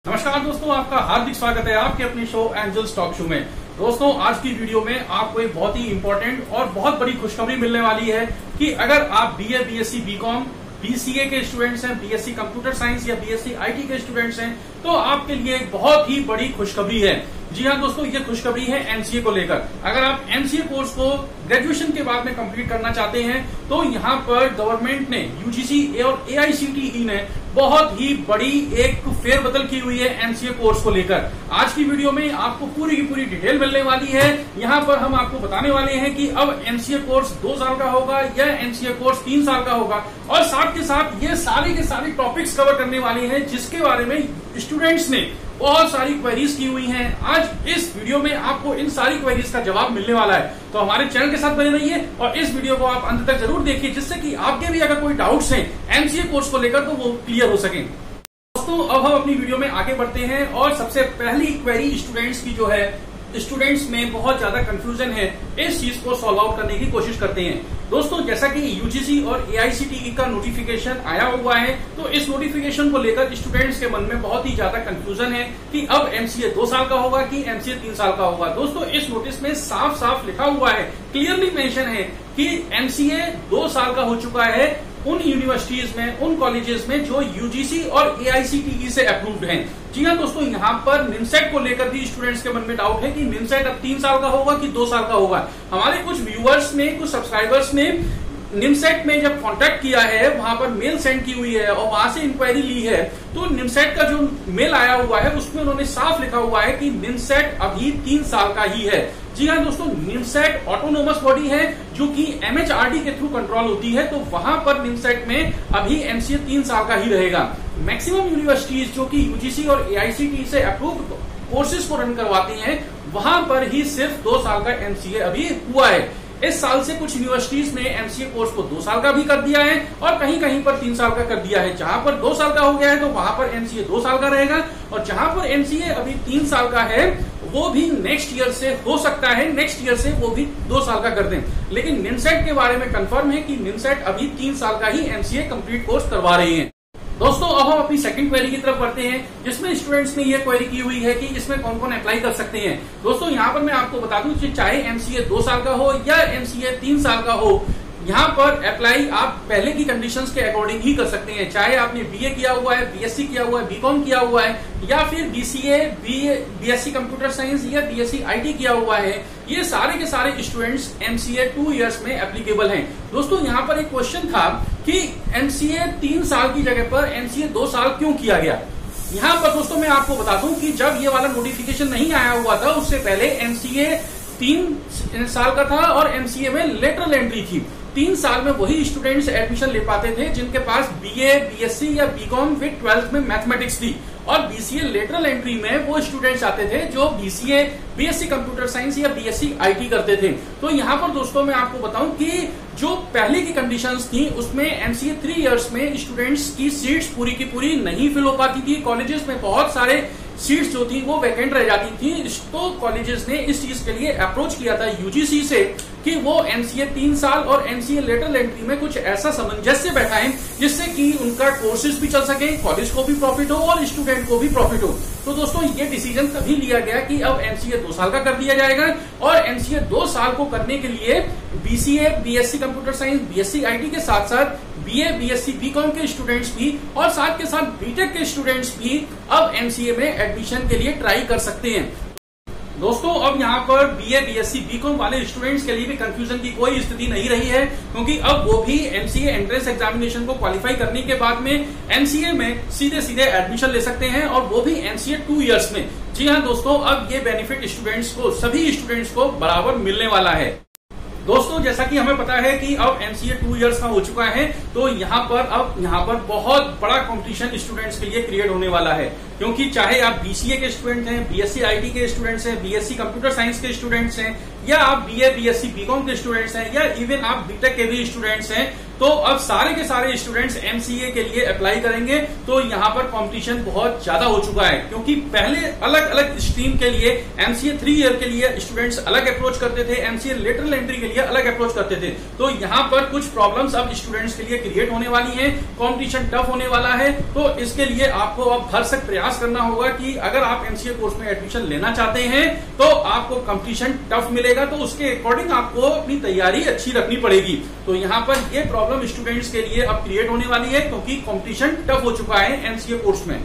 नमस्कार दोस्तों, आपका हार्दिक स्वागत है आपके अपने शो एंजल्स टॉक शो में। दोस्तों, आज की वीडियो में आपको एक बहुत ही इंपॉर्टेंट और बहुत बड़ी खुशखबरी मिलने वाली है कि अगर आप बीए, बीएससी, बीकॉम, बीसीए के स्टूडेंट्स हैं, बीएससी कंप्यूटर साइंस या बीएससी आईटी के स्टूडेंट्स हैं, तो आपके लिए एक बहुत ही बड़ी खुशखबरी है। जी हाँ दोस्तों, ये खुशखबरी है एमसीए को लेकर। अगर आप एमसीए कोर्स को ग्रेजुएशन के बाद में कंप्लीट करना चाहते हैं तो यहाँ पर गवर्नमेंट ने, यूजीसी और एआईसीटीई ने बहुत ही बड़ी एक फेरबदल की हुई है एमसीए कोर्स को लेकर। आज की वीडियो में आपको पूरी की पूरी डिटेल मिलने वाली है। यहाँ पर हम आपको बताने वाले हैं कि अब एमसीए कोर्स 2 साल का होगा या एमसीए कोर्स 3 साल का होगा, और साथ के साथ ये सारे के सारे टॉपिक्स कवर करने वाले हैं जिसके बारे में स्टूडेंट्स ने बहुत सारी क्वेरीज की हुई हैं। आज इस वीडियो में आपको इन सारी क्वेरीज का जवाब मिलने वाला है, तो हमारे चैनल के साथ बने रहिए और इस वीडियो को आप अंत तक जरूर देखिए, जिससे कि आपके भी अगर कोई डाउट्स हैं एमसीए कोर्स को लेकर तो वो क्लियर हो सके। दोस्तों, अब हम अपनी वीडियो में आगे बढ़ते हैं और सबसे पहली क्वेरी स्टूडेंट्स की जो है, स्टूडेंट्स में बहुत ज्यादा कंफ्यूजन है, इस चीज को सॉल्व आउट करने की कोशिश करते हैं। दोस्तों, जैसा कि यूजीसी और एआईसीटीई का नोटिफिकेशन आया हुआ है, तो इस नोटिफिकेशन को लेकर स्टूडेंट्स के मन में बहुत ही ज्यादा कंफ्यूजन है कि अब एमसीए 2 साल का होगा कि एमसीए 3 साल का होगा। दोस्तों, इस नोटिस में साफ साफ लिखा हुआ है, क्लियरली मेंशन है कि एमसीए 2 साल का हो चुका है उन यूनिवर्सिटीज में, उन कॉलेजेस में जो यूजीसी और एआईसीटीई से अप्रूव्ड हैं। जी हाँ दोस्तों, यहाँ पर निमसेट को लेकर भी स्टूडेंट्स के मन में डाउट है कि निमसेट अब 3 साल का होगा कि 2 साल का होगा। हमारे कुछ व्यूअर्स ने, कुछ सब्सक्राइबर्स ने निमसेट में जब कांटेक्ट किया है, वहां पर मेल सेंड की हुई है और वहां से इंक्वायरी ली है, तो निमसेट का जो मेल आया हुआ है उसमें उन्होंने साफ लिखा हुआ है कि निमसेट अभी 3 साल का ही है। जी हाँ दोस्तों, निमसेट ऑटोनोमस बॉडी है जो कि एमएचआरडी के थ्रू कंट्रोल होती है, तो वहां पर निमसेट में अभी एमसीए 3 साल का ही रहेगा। मैक्सिमम यूनिवर्सिटीज जो कि यूजीसी और एआईसीटीई से अप्रूव्ड कोर्सेज को रन करवाती हैं, वहां पर ही सिर्फ 2 साल का एमसीए अभी हुआ है। इस साल से कुछ यूनिवर्सिटीज ने एमसीए कोर्स को 2 साल का भी कर दिया है और कहीं कहीं पर 3 साल का कर दिया है। जहां पर 2 साल का हो गया है तो वहां पर एमसीए 2 साल का रहेगा, और जहां पर एमसीए अभी 3 साल का है वो भी नेक्स्ट ईयर से हो सकता है, नेक्स्ट ईयर से वो भी 2 साल का कर दें। लेकिन निमसेट के बारे में कंफर्म है कि निमसेट अभी 3 साल का ही एमसीए कंप्लीट कोर्स करवा रहे हैं। दोस्तों, अब हम अपनी सेकंड क्वेरी की तरफ बढ़ते हैं, जिसमें स्टूडेंट्स ने ये क्वेरी की हुई है कि इसमें कौन कौन अप्लाई कर सकते हैं। दोस्तों, यहाँ पर मैं आपको बता दूं कि चाहे एमसीए 2 साल का हो या एमसीए 3 साल का हो, यहाँ पर अप्लाई आप पहले की कंडीशंस के अकॉर्डिंग ही कर सकते हैं। चाहे आपने बीए किया हुआ है, बीएससी किया हुआ है, बीकॉम किया हुआ है, या फिर बीसीए, बीएससी कंप्यूटर साइंस या बीएससी आईटी किया हुआ है, ये सारे के सारे स्टूडेंट्स एमसीए 2 इयर्स में एप्लीकेबल हैं। दोस्तों, यहाँ पर एक क्वेश्चन था कि एमसीए 3 साल की जगह पर एमसीए 2 साल क्यों किया गया। यहाँ पर दोस्तों मैं आपको बता दूं कि जब ये वाला नोटिफिकेशन नहीं आया हुआ था, उससे पहले एमसीए 3 साल का था और एमसीए में लेटरल एंट्री थी। 3 साल में वही स्टूडेंट्स एडमिशन ले पाते थे जिनके पास बीए, बीएससी या बीकॉम विद 12th में मैथमेटिक्स थी, और बीसीए लेटरल एंट्री में वो स्टूडेंट्स आते थे जो बीसीए, बीएससी कंप्यूटर साइंस या बीएससी आईटी करते थे। तो यहाँ पर दोस्तों मैं आपको बताऊं कि जो पहले की कंडीशंस थी उसमें एमसीए 3 इयर्स में स्टूडेंट्स की सीट्स पूरी की पूरी नहीं फिल हो पाती थी। कॉलेजेस में बहुत सारे सीट्स जो थी वो वैकेंट रह जाती थी, तो कॉलेजेस ने इस चीज के लिए अप्रोच किया था यूजीसी से कि वो एमसीए 3 साल और एमसीए लेटरल एंट्री में कुछ ऐसा सामंजस्य बैठाएं जिससे कि उनका कोर्सेज भी चल सके, कॉलेज को भी प्रॉफिट हो और स्टूडेंट को भी प्रॉफिट हो। तो दोस्तों, ये डिसीजन तभी लिया गया कि अब एमसीए 2 साल का कर दिया जाएगा, और एमसीए 2 साल को करने के लिए BCA, BSc computer science, BSc IT के साथ साथ बीए, बीएससी, बीकॉम के स्टूडेंट्स भी और साथ के साथ बीटेक के स्टूडेंट्स भी अब एमसीए में एडमिशन के लिए ट्राई कर सकते हैं। दोस्तों, अब यहाँ पर बीए, बीएससी, बीकॉम वाले स्टूडेंट्स के लिए भी कंफ्यूजन की कोई स्थिति नहीं रही है, क्योंकि अब वो भी एमसीए एंट्रेंस एग्जामिनेशन को क्वालिफाई करने के बाद में एमसीए में सीधे सीधे एडमिशन ले सकते हैं, और वो भी एमसीए 2 इयर्स में। जी हाँ दोस्तों, अब ये बेनिफिट स्टूडेंट्स को, सभी स्टूडेंट्स को बराबर मिलने वाला है। दोस्तों, जैसा कि हमें पता है कि अब एमसीए 2 इयर्स का हो चुका है, तो यहाँ पर बहुत बड़ा कंपटीशन स्टूडेंट्स के लिए क्रिएट होने वाला है, क्योंकि चाहे आप बीसीए के स्टूडेंट हैं, बीएससी आईटी के स्टूडेंट्स हैं, बीएससी कंप्यूटर साइंस के स्टूडेंट्स हैं, या आप बीए, बीएससी, बीकॉम के स्टूडेंट्स हैं, या इवन आप बीटेक के भी स्टूडेंट्स हैं, तो अब सारे के सारे स्टूडेंट्स एमसीए के लिए अप्लाई करेंगे। तो यहाँ पर कंपटीशन बहुत ज्यादा हो चुका है, क्योंकि पहले अलग अलग स्ट्रीम के लिए एमसीए 3 ईयर के लिए स्टूडेंट्स अलग अप्रोच करते थे, एमसीए लेटरल एंट्री के लिए अलग अप्रोच करते थे। तो यहाँ पर कुछ प्रॉब्लम्स अब स्टूडेंट्स के लिए क्रिएट होने वाली हैं, कंपटीशन टफ होने वाला है, तो इसके लिए आपको अब भरसक प्रयास प्रयास करना होगा कि अगर आप एमसीए कोर्स में एडमिशन लेना चाहते हैं तो आपको कंपटीशन टफ मिलेगा, तो उसके अकॉर्डिंग आपको अपनी तैयारी अच्छी रखनी पड़ेगी। तो यहाँ पर ये प्रॉब्लम स्टूडेंट्स के लिए अब क्रिएट होने वाली है क्योंकि कंपटीशन टफ हो चुका है एमसीए कोर्स में।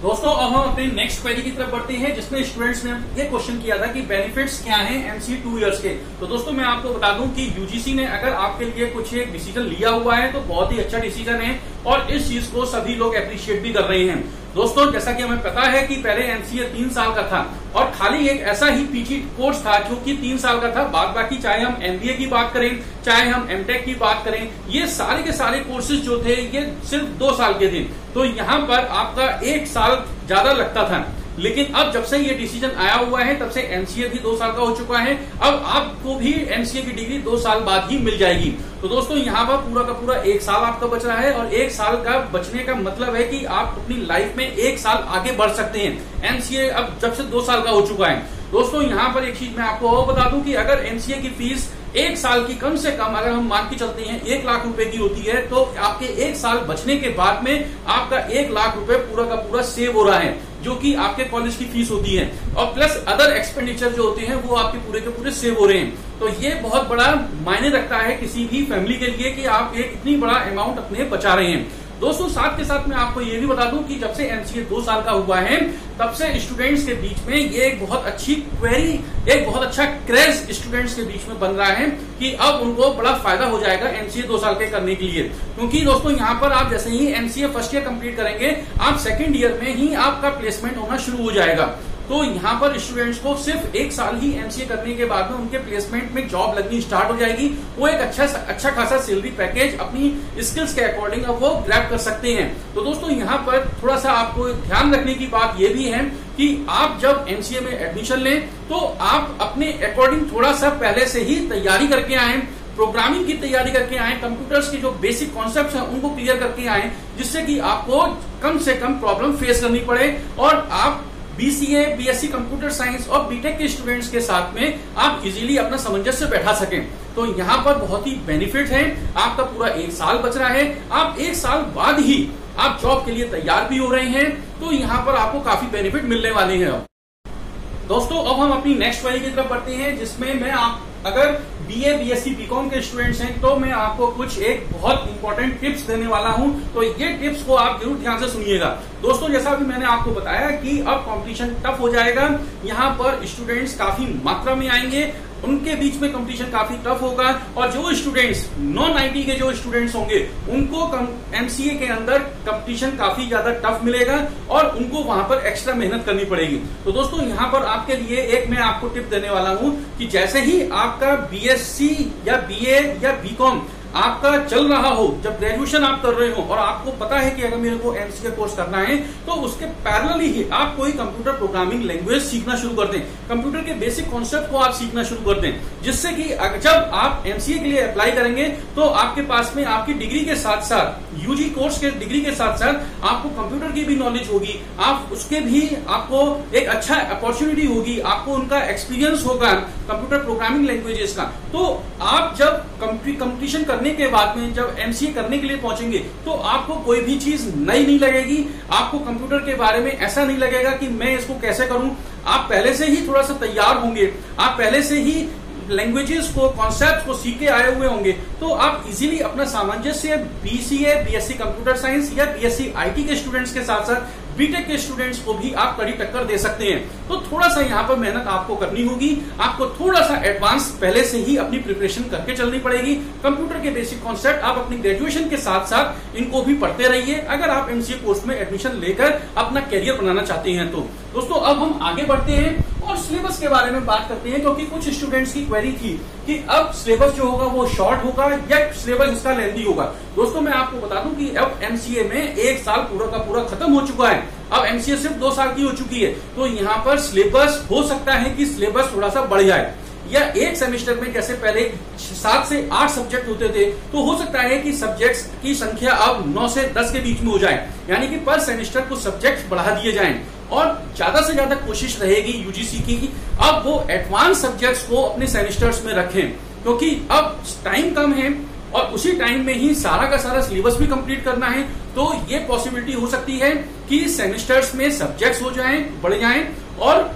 दोस्तों अब हम अपने नेक्स्ट क्वेरी की तरफ बढ़ते हैं, जिसमें स्टूडेंट्स ने ये क्वेश्चन किया था कि बेनिफिट्स क्या हैं एमसीए 2 इयर्स के। तो दोस्तों मैं आपको बता दूं कि यूजीसी ने अगर आपके लिए कुछ एक डिसीजन लिया हुआ है तो बहुत ही अच्छा डिसीजन है और इस चीज को सभी लोग अप्रिशिएट भी कर रहे हैं। दोस्तों जैसा कि हमें पता है कि पहले एमसीए 3 साल का था और खाली एक ऐसा ही पीजी कोर्स था जो कि 3 साल का था। बाद बाकी चाहे हम एमबीए की बात करें, चाहे हम एमटेक की बात करें, ये सारे के सारे कोर्सेज जो थे ये सिर्फ 2 साल के थे। तो यहाँ पर आपका 1 साल ज्यादा लगता था, लेकिन अब जब से ये डिसीजन आया हुआ है तब से एमसीए भी 2 साल का हो चुका है। अब आपको भी एमसीए की डिग्री 2 साल बाद ही मिल जाएगी। तो दोस्तों यहाँ पर पूरा का पूरा 1 साल आपका बच रहा है और 1 साल का बचने का मतलब है कि आप अपनी लाइफ में 1 साल आगे बढ़ सकते हैं। एमसीए अब जब से 2 साल का हो चुका है। दोस्तों यहाँ पर एक चीज मैं आपको और बता दूं कि अगर एमसीए की फीस 1 साल की कम से कम अगर हम मान के चलते हैं 1 लाख रुपए की होती है, तो आपके 1 साल बचने के बाद में आपका 1 लाख रुपए पूरा का पूरा सेव हो रहा है, जो कि आपके कॉलेज की फीस होती है और प्लस अदर एक्सपेंडिचर जो होते हैं वो आपके पूरे के पूरे सेव हो रहे हैं। तो ये बहुत बड़ा मायने रखता है किसी भी फैमिली के लिए कि आप एक इतनी बड़ा अमाउंट अपने बचा रहे हैं। दोस्तों साथ के साथ मैं आपको ये भी बता दूं कि जब से एमसीए 2 साल का हुआ है तब से स्टूडेंट्स के बीच में ये एक बहुत अच्छी क्वेरी, एक बहुत अच्छा क्रेज स्टूडेंट्स के बीच में बन रहा है कि अब उनको बड़ा फायदा हो जाएगा एमसीए 2 साल के करने के लिए। क्योंकि दोस्तों यहाँ पर आप जैसे ही एमसीए फर्स्ट ईयर कंप्लीट करेंगे, आप सेकेंड ईयर में ही आपका प्लेसमेंट होना शुरू हो जाएगा। तो यहाँ पर स्टूडेंट्स को सिर्फ 1 साल ही एमसीए करने के बाद में उनके प्लेसमेंट में जॉब लगनी स्टार्ट हो जाएगी। वो एक अच्छा खासा सैलरी पैकेज अपनी स्किल्स के अकॉर्डिंग अब वो ग्रैब कर सकते हैं। तो दोस्तों यहाँ पर थोड़ा सा आपको ध्यान रखने की बात ये भी है कि आप जब एमसीए में एडमिशन लें तो आप अपने अकॉर्डिंग थोड़ा सा पहले से ही तैयारी करके आए, प्रोग्रामिंग की तैयारी करके आए, कंप्यूटर्स के जो बेसिक कॉन्सेप्ट्स हैं उनको क्लियर करके आए, जिससे कि आपको कम से कम प्रॉब्लम फेस करनी पड़े और आप बीसीए, बीएससी कंप्यूटर साइंस और बीटेक के स्टूडेंट्स के साथ में आप इजीली अपना सामंजस्य बैठा सकें। तो यहाँ पर बहुत ही बेनिफिट है, आपका पूरा 1 साल बच रहा है, आप 1 साल बाद ही आप जॉब के लिए तैयार भी हो रहे हैं। तो यहाँ पर आपको काफी बेनिफिट मिलने वाले हैं। दोस्तों अब हम अपनी नेक्स्ट क्वेरी की तरफ बढ़ते हैं, जिसमें मैं आप अगर बीए, बीएससी, बीकॉम के स्टूडेंट्स हैं तो मैं आपको कुछ एक बहुत इंपॉर्टेंट टिप्स देने वाला हूं। तो ये टिप्स को आप जरूर ध्यान से सुनिएगा। दोस्तों जैसा अभी मैंने आपको बताया कि अब कंपटीशन टफ हो जाएगा, यहाँ पर स्टूडेंट्स काफी मात्रा में आएंगे, उनके बीच में कंपटीशन काफी टफ होगा और जो स्टूडेंट्स नॉन आईटी के जो स्टूडेंट्स होंगे उनको एमसीए के अंदर कंपटीशन काफी ज्यादा टफ मिलेगा और उनको वहां पर एक्स्ट्रा मेहनत करनी पड़ेगी। तो दोस्तों यहाँ पर आपके लिए एक मैं आपको टिप देने वाला हूं कि जैसे ही आपका बीएससी या बीए या बीकॉम आपका चल रहा हो, जब ग्रेजुएशन आप कर रहे हो और आपको पता है कि अगर मेरे को एमसीए कोर्स करना है तो उसके पैरेलली ही आप कोई कंप्यूटर प्रोग्रामिंग लैंग्वेज सीखना शुरू कर दें, कंप्यूटर के बेसिक कॉन्सेप्ट को आप सीखना शुरू कर दें, जिससे कि जब आप एमसीए के लिए अप्लाई करेंगे तो आपके पास में आपकी डिग्री के साथ साथ यूजी कोर्स के डिग्री के साथ साथ आपको कंप्यूटर की भी नॉलेज होगी, आप उसके भी आपको एक अच्छा अपॉर्चुनिटी होगी, आपको उनका एक्सपीरियंस होगा कंप्यूटर प्रोग्रामिंग लैंग्वेजेस का। तो आप जब कंपटीशन करने के बाद में जब एमसीए करने के लिए पहुंचेंगे तो आपको कोई भी चीज नई नहीं लगेगी, आपको कंप्यूटर के बारे में ऐसा नहीं लगेगा कि मैं इसको कैसे करूं। आप पहले से ही थोड़ा सा तैयार होंगे, आप पहले से ही लैंग्वेजेस को, कॉन्सेप्ट को सीख के आए हुए होंगे, तो आप इजीली अपना सामंजस्य बीसीए, बीएससी कंप्यूटर साइंस या बीएससी आईटी के स्टूडेंट्स के साथ साथ बीटेक के स्टूडेंट्स को भी आप कड़ी टक्कर दे सकते हैं। तो थोड़ा सा यहाँ पर मेहनत आपको करनी होगी, आपको थोड़ा सा एडवांस पहले से ही अपनी प्रिपरेशन करके चलनी पड़ेगी। कंप्यूटर के बेसिक कॉन्सेप्ट आप अपनी ग्रेजुएशन के साथ साथ इनको भी पढ़ते रहिए अगर आप एमसीए कोर्स में एडमिशन लेकर अपना कैरियर बनाना चाहते हैं। तो दोस्तों अब हम आगे बढ़ते हैं और सिलेबस के बारे में बात करते हैं, क्योंकि कुछ स्टूडेंट्स की क्वेरी थी कि अब सिलेबस जो होगा वो शॉर्ट होगा या सिलेबस इसका लेंथी होगा। दोस्तों मैं आपको बता दूं कि अब एमसीए में 1 साल पूरा का पूरा खत्म हो चुका है, अब एमसीए सिर्फ 2 साल की हो चुकी है। तो यहाँ पर सिलेबस हो सकता है कि सिलेबस थोड़ा सा बढ़ जाए, या एक सेमेस्टर में जैसे पहले 7 से 8 सब्जेक्ट होते थे तो हो सकता है कि सब्जेक्ट्स की संख्या अब 9 से 10 के बीच में हो जाए, यानी कि पर सेमेस्टर कुछ सब्जेक्ट्स बढ़ा दिए जाएं। और ज्यादा से ज्यादा कोशिश रहेगी यूजीसी की अब वो एडवांस सब्जेक्ट्स को अपने सेमेस्टर्स में रखें, क्योंकि अब टाइम कम है, और उसी टाइम में ही सारा का सारा सिलेबस भी कंप्लीट करना है, तो ये पॉसिबिलिटी हो सकती है कि सेमेस्टर्स में सब्जेक्ट्स हो जाएं, बढ़ जाएं और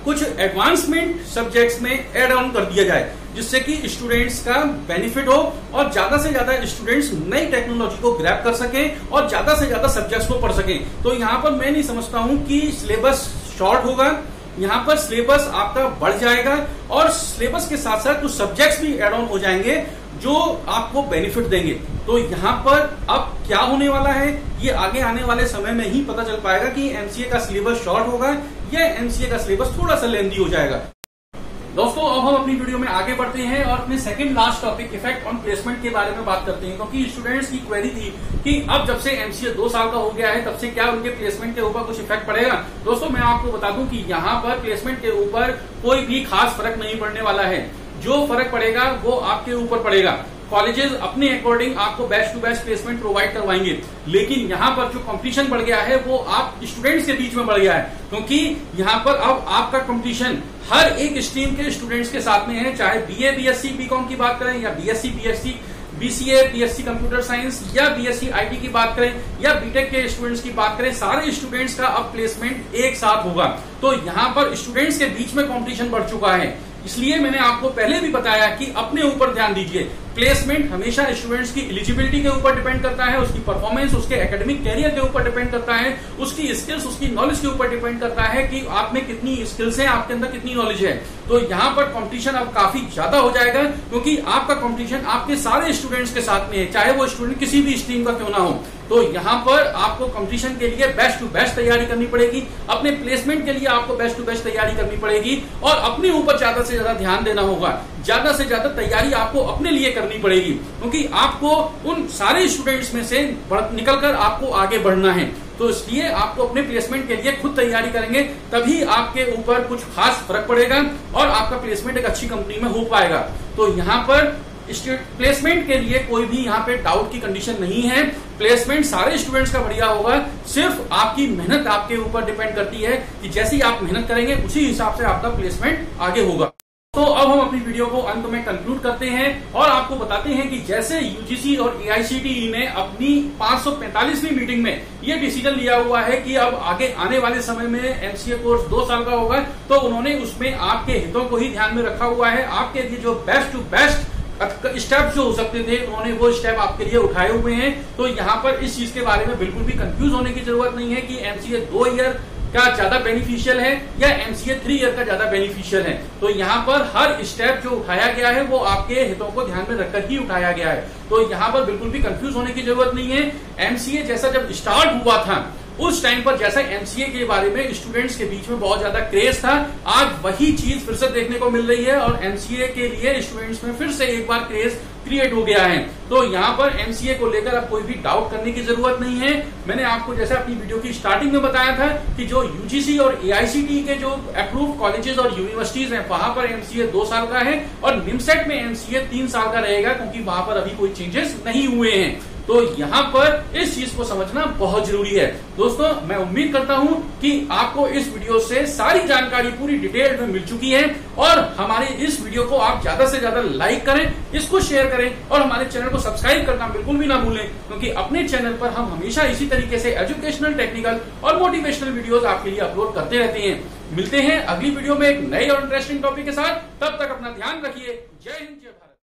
कुछ एडवांसमेंट सब्जेक्ट्स में एड ऑन कर दिया जाए, जिससे कि स्टूडेंट्स का बेनिफिट हो और ज्यादा से ज्यादा स्टूडेंट्स नई टेक्नोलॉजी को ग्रैब कर सकें और ज्यादा से ज्यादा सब्जेक्ट्स को पढ़ सकें। तो यहाँ पर मैं नहीं समझता हूं कि सिलेबस शॉर्ट होगा, यहाँ पर सिलेबस आपका बढ़ जाएगा और सिलेबस के साथ साथ कुछ सब्जेक्ट्स भी एड ऑन हो जाएंगे जो आपको बेनिफिट देंगे। तो यहाँ पर अब क्या होने वाला है ये आगे आने वाले समय में ही पता चल पाएगा कि एमसीए का सिलेबस शॉर्ट होगा या एमसीए का सिलेबस थोड़ा सा लेंथी हो जाएगा। दोस्तों अब हम अपनी वीडियो में आगे बढ़ते हैं और अपने second last topic effect on placement के बारे में बात करते हैं, क्योंकि स्टूडेंट्स की क्वेरी थी कि अब जब से एमसीए 2 साल का हो गया है तब से क्या उनके प्लेसमेंट के ऊपर कुछ इफेक्ट पड़ेगा। दोस्तों मैं आपको बता दूं कि यहाँ पर प्लेसमेंट के ऊपर कोई भी खास फर्क नहीं पड़ने वाला है। जो फर्क पड़ेगा वो आपके ऊपर पड़ेगा। कॉलेजेस अपने अकॉर्डिंग आपको best to best placement provide करवाएंगे, लेकिन यहाँ पर जो कंपटीशन बढ़ गया है वो आप स्टूडेंट्स के बीच में बढ़ गया है, क्योंकि यहाँ पर अब आपका कंपटीशन हर एक स्ट्रीम के स्टूडेंट्स के साथ में है, चाहे बीए बीएससी बीकॉम की बात करें या BSc BSc BCA BSc computer science या बीएससी आईटी की बात करें या बीटेक के स्टूडेंट्स की बात करें, सारे स्टूडेंट्स का अब प्लेसमेंट एक साथ होगा। तो यहाँ पर स्टूडेंट्स के बीच में कंपटीशन बढ़ चुका है, इसलिए मैंने आपको पहले भी बताया कि अपने ऊपर ध्यान दीजिए। प्लेसमेंट हमेशा स्टूडेंट्स की एलिजिबिलिटी के ऊपर डिपेंड करता है, उसकी परफॉर्मेंस, उसके एकेडमिक कैरियर के ऊपर डिपेंड करता है, उसकी स्किल्स, उसकी नॉलेज के ऊपर डिपेंड करता है कि आप में कितनी स्किल्स हैं, आपके अंदर कितनी नॉलेज है। तो यहाँ पर कंपटीशन अब काफी ज्यादा हो जाएगा, क्योंकि आपका कंपटीशन आपके सारे स्टूडेंट्स के साथ में है, चाहे वो स्टूडेंट किसी भी स्ट्रीम का क्यों ना हो। तो यहाँ पर आपको कंपटीशन के लिए बेस्ट टू बेस्ट तैयारी करनी पड़ेगी, अपने प्लेसमेंट के लिए आपको बेस्ट टू बेस्ट तैयारी करनी पड़ेगी और अपने ऊपर ज्यादा से ज्यादा ध्यान देना होगा। ज्यादा से ज्यादा तैयारी आपको अपने लिए करनी पड़ेगी, क्योंकि आपको उन सारे स्टूडेंट्स में से निकलकर आपको आगे बढ़ना है। तो इसलिए आपको अपने प्लेसमेंट के लिए खुद तैयारी करेंगे, तभी आपके ऊपर कुछ खास फर्क पड़ेगा और आपका प्लेसमेंट एक अच्छी कंपनी में हो पाएगा। तो यहाँ पर प्लेसमेंट के लिए कोई भी यहाँ पे डाउट की कंडीशन नहीं है। प्लेसमेंट सारे स्टूडेंट्स का बढ़िया होगा, सिर्फ आपकी मेहनत आपके ऊपर डिपेंड करती है कि जैसी आप मेहनत करेंगे उसी हिसाब से आपका प्लेसमेंट आगे होगा। तो अब हम अपनी वीडियो को अंत में कंक्लूड करते हैं और आपको बताते हैं कि जैसे यूजीसी और एआईसीटीई ने अपनी 545वीं मीटिंग में ये डिसीजन लिया हुआ है कि अब आगे आने वाले समय में एमसीए कोर्स 2 साल का होगा, तो उन्होंने उसमें आपके हितों को ही ध्यान में रखा हुआ है। आपके लिए जो बेस्ट टू बेस्ट स्टेप जो हो सकते थे उन्होंने वो स्टेप आपके लिए उठाए हुए हैं। तो यहाँ पर इस चीज के बारे में बिल्कुल भी कंफ्यूज होने की जरूरत नहीं है कि एमसीए 2 ईयर का ज्यादा बेनिफिशियल है या एमसीए 3 ईयर का ज्यादा बेनिफिशियल है। तो यहाँ पर हर स्टेप जो उठाया गया है वो आपके हितों को ध्यान में रखकर ही उठाया गया है। तो यहाँ पर बिल्कुल भी कंफ्यूज होने की जरूरत नहीं है। एमसीए जैसा जब स्टार्ट हुआ था उस टाइम पर जैसा एमसीए के बारे में स्टूडेंट्स के बीच में बहुत ज्यादा क्रेज था, आज वही चीज फिर से देखने को मिल रही है और एमसीए के लिए स्टूडेंट्स में फिर से एक बार क्रेज क्रिएट हो गया है। तो यहाँ पर एमसीए को लेकर अब कोई भी डाउट करने की जरूरत नहीं है। मैंने आपको जैसे अपनी वीडियो की स्टार्टिंग में बताया था कि जो यूजीसी और एआईसीटीई के जो अप्रूव कॉलेजेस और यूनिवर्सिटीज हैं वहां पर एमसीए 2 साल का है और निमसेट में एमसीए 3 साल का रहेगा, क्योंकि वहां पर अभी कोई चेंजेस नहीं हुए हैं। तो यहाँ पर इस चीज को समझना बहुत जरूरी है। दोस्तों मैं उम्मीद करता हूँ कि आपको इस वीडियो से सारी जानकारी पूरी डिटेल में मिल चुकी है और हमारे इस वीडियो को आप ज्यादा से ज्यादा लाइक करें, इसको शेयर करें और हमारे चैनल को सब्सक्राइब करना बिल्कुल भी ना भूलें, क्योंकि अपने चैनल पर हम हमेशा इसी तरीके से एजुकेशनल, टेक्निकल और मोटिवेशनल वीडियोस आपके लिए अपलोड करते रहते हैं। मिलते हैं अगली वीडियो में एक नए और इंटरेस्टिंग टॉपिक के साथ। तब तक अपना ध्यान रखिए। जय हिंद, जय भारत।